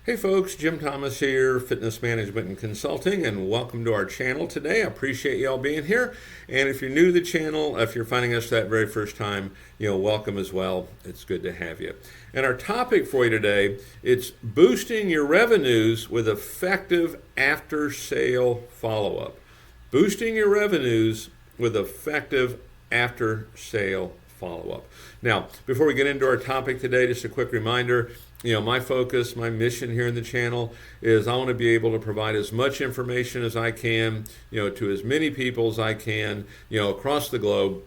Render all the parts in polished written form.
Hey folks, Jim Thomas here, Fitness Management and Consulting, and welcome to our channel today. I appreciate you all being here. And if you're new to the channel, if you're finding us that very first time, welcome as well. It's good to have you. And our topic for you today, it's boosting your revenues with effective after-sale follow-up. Boosting your revenues with effective after-sale follow-up. Now, before we get into our topic today, just a quick reminder, my focus, my mission here in the channel is I want to be able to provide as much information as I can, to as many people as I can, across the globe.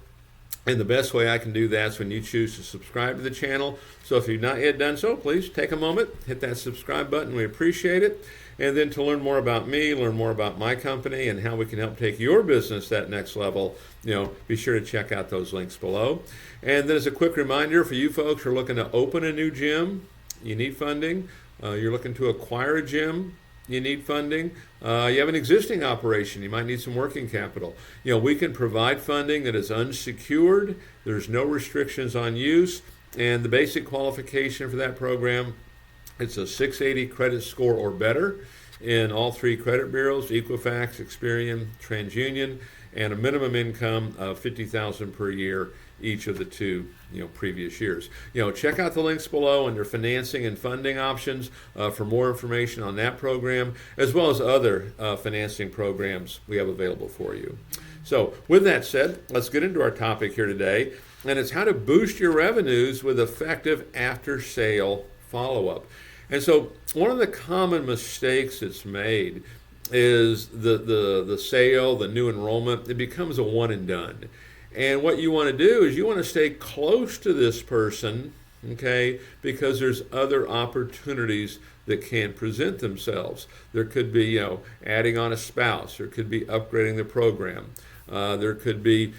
And the best way I can do that is when you choose to subscribe to the channel. So if you've not yet done so, please take a moment, hit that subscribe button. We appreciate it. And then to learn more about me, learn more about my company and how we can help take your business that next level, be sure to check out those links below. And then as a quick reminder for you folks who are looking to open a new gym, you need funding. You're looking to acquire a gym, you need funding. You have an existing operation, you might need some working capital. We can provide funding that is unsecured. There's no restrictions on use. And the basic qualification for that program, it's a 680 credit score or better in all three credit bureaus, Equifax, Experian, TransUnion, and a minimum income of $50,000 per year each of the two previous years. Check out the links below under financing and funding options for more information on that program, as well as other financing programs we have available for you. So with that said, let's get into our topic here today, and it's how to boost your revenues with effective after-sale follow-up. And so one of the common mistakes that's made is the sale, the new enrollment, it becomes a one and done. And what you want to do is you want to stay close to this person, okay, because there's other opportunities that can present themselves. There could be, adding on a spouse. There could be upgrading the program. There could be,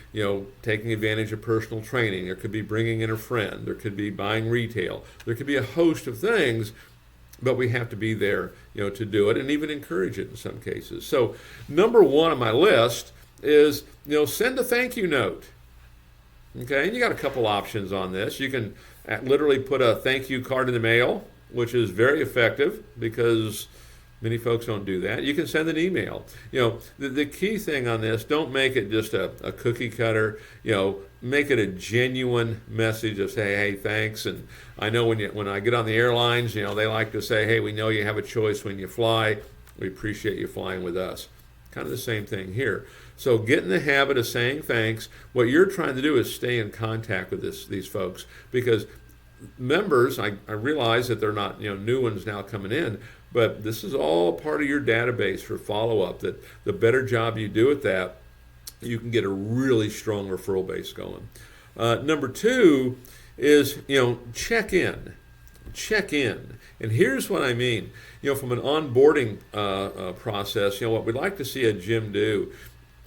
taking advantage of personal training. There could be bringing in a friend. There could be buying retail. There could be a host of things, but we have to be there, to do it and even encourage it in some cases. So number one on my list is, send a thank you note. Okay, and you got a couple options on this. You can literally put a thank you card in the mail, which is very effective because many folks don't do that. You can send an email. The key thing on this, don't make it just a cookie cutter. Make it a genuine message of say, hey, thanks. And I know when I get on the airlines, they like to say, hey, we know you have a choice when you fly. We appreciate you flying with us. Kind of the same thing here. So get in the habit of saying thanks. What you're trying to do is stay in contact with these folks, because members, I realize that they're not new ones now coming in, but this is all part of your database for follow-up, that the better job you do at that, you can get a really strong referral base going. Number two is, check in. Check in. And here's what I mean. From an onboarding process, what we'd like to see a gym do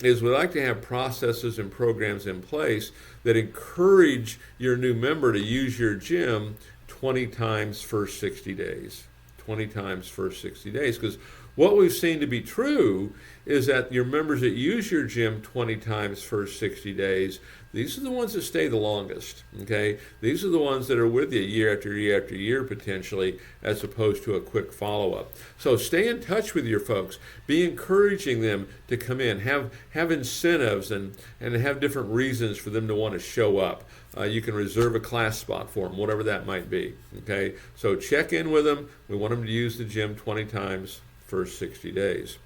is we'd like to have processes and programs in place that encourage your new member to use your gym 20 times first 60 days. 20 times first 60 days. Because what we've seen to be true is that your members that use your gym 20 times first 60 days, these are the ones that stay the longest, okay? These are the ones that are with you year after year after year potentially, as opposed to a quick follow-up. So stay in touch with your folks. Be encouraging them to come in. Have incentives and have different reasons for them to want to show up. You can reserve a class spot for them, whatever that might be, okay? So check in with them. We want them to use the gym 20 times first 60 days.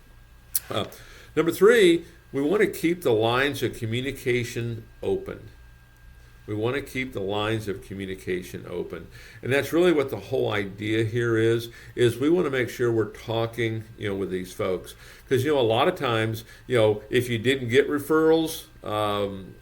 Number three, we want to keep the lines of communication open. We want to keep the lines of communication open. And that's really what the whole idea here is we want to make sure we're talking, with these folks. Because, a lot of times, if you didn't get referrals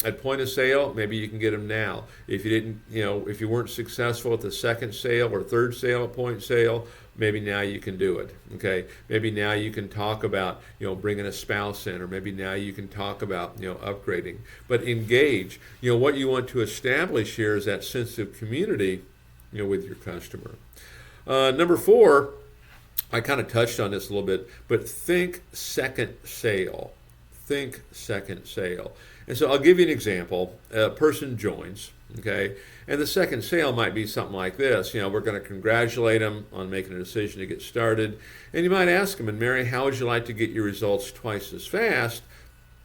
at point of sale, maybe you can get them now. If you didn't, if you weren't successful at the second sale or third sale at point sale, maybe now you can do it, okay? Maybe now you can talk about, bringing a spouse in, or maybe now you can talk about, upgrading. But engage. What you want to establish here is that sense of community, with your customer. Number four, I kind of touched on this a little bit, but think second sale. Think second sale. And so I'll give you an example. A person joins, Okay, and the second sale might be something like this. We're going to congratulate them on making a decision to get started, and you might ask them, and Mary, how would you like to get your results twice as fast?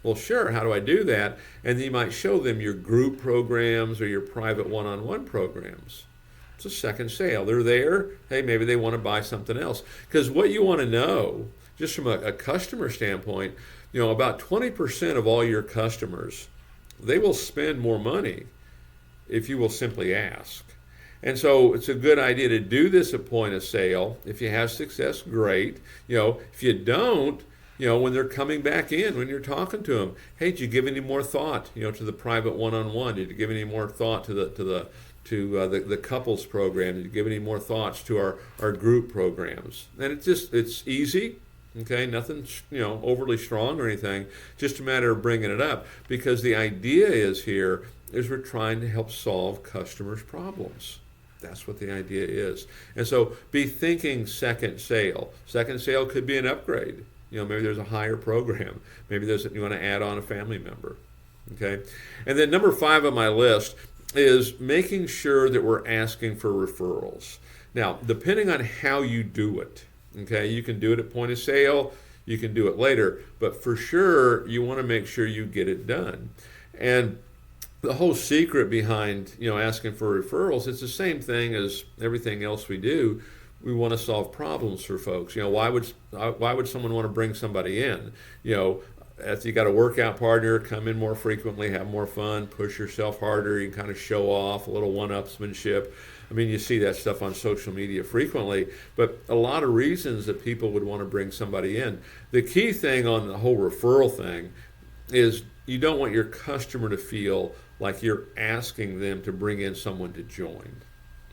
Well, sure, how do I do that? And then you might show them your group programs or your private one-on-one programs. It's a second sale. They're there. Hey, maybe they want to buy something else. Because what you want to know, just from a customer standpoint, about 20% of all your customers, they will spend more money if you will simply ask. And so it's a good idea to do this at point of sale. If you have success, great. If you don't, when they're coming back in, when you're talking to them, hey, did you give any more thought, to the private one-on-one? Did you give any more thought to the couples program? Did you give any more thoughts to our group programs? And it's easy. Okay, nothing overly strong or anything. Just a matter of bringing it up, because the idea is we're trying to help solve customers' problems. That's what the idea is. And so be thinking second sale. Second sale could be an upgrade. Maybe there's a higher program. Maybe you want to add on a family member. Okay, and then number 5 on my list is making sure that we're asking for referrals. Now, depending on how you do it, okay, you can do it at point of sale, you can do it later, but for sure you want to make sure you get it done. And the whole secret behind asking for referrals, it's the same thing as everything else we do. We want to solve problems for folks. Why would someone want to bring somebody in? If you got a workout partner, come in more frequently, have more fun, push yourself harder, you can kind of show off a little one-upsmanship. I mean, you see that stuff on social media frequently, but a lot of reasons that people would want to bring somebody in. The key thing on the whole referral thing is you don't want your customer to feel like you're asking them to bring in someone to join.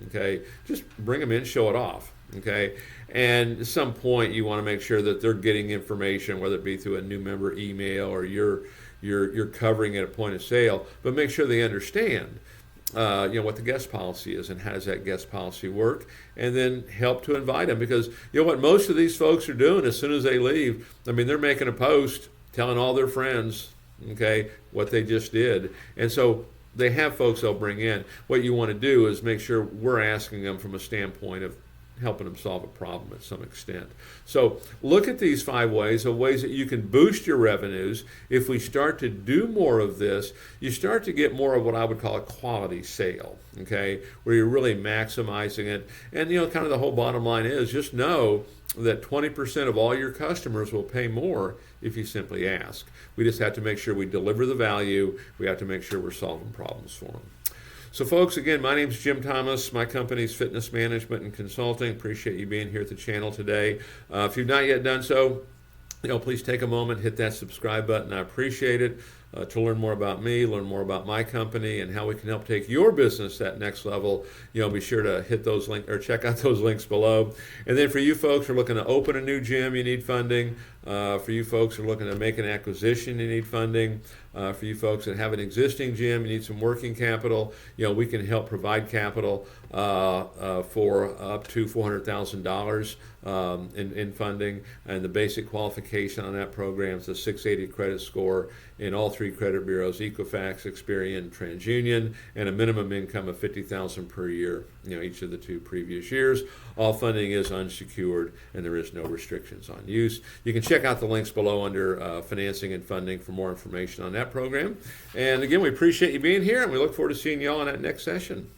Okay, just bring them in, show it off. Okay, and at some point you want to make sure that they're getting information, whether it be through a new member email or you're covering it at point of sale, but make sure they understand what the guest policy is and how does that guest policy work, and then help to invite them, because what most of these folks are doing as soon as they leave, I mean, they're making a post telling all their friends, okay, what they just did, and so they have folks they'll bring in. What you want to do is make sure we're asking them from a standpoint of helping them solve a problem at some extent. So look at these 5 ways that you can boost your revenues. If we start to do more of this, you start to get more of what I would call a quality sale, okay, where you're really maximizing it. And kind of the whole bottom line is just know that 20% of all your customers will pay more if you simply ask. We just have to make sure we deliver the value. We have to make sure we're solving problems for them. So folks, again, my name is Jim Thomas. My company is Fitness Management and Consulting. Appreciate you being here at the channel today. If you've not yet done so, please take a moment, hit that subscribe button. I appreciate it. To learn more about me, learn more about my company, and how we can help take your business to that next level, be sure to hit those links or check out those links below. And then for you folks who are looking to open a new gym, you need funding. For you folks who are looking to make an acquisition, you need funding. For you folks that have an existing gym, you need some working capital. We can help provide capital for up to $400,000 in funding, and the basic qualification on that program is a 680 credit score in all 3 credit bureaus: Equifax, Experian, TransUnion, and a minimum income of $50,000 per year, each of the 2 previous years. All funding is unsecured, and there is no restrictions on use. You can check out the links below under financing and funding for more information on that program. And again, we appreciate you being here, and we look forward to seeing you all in that next session.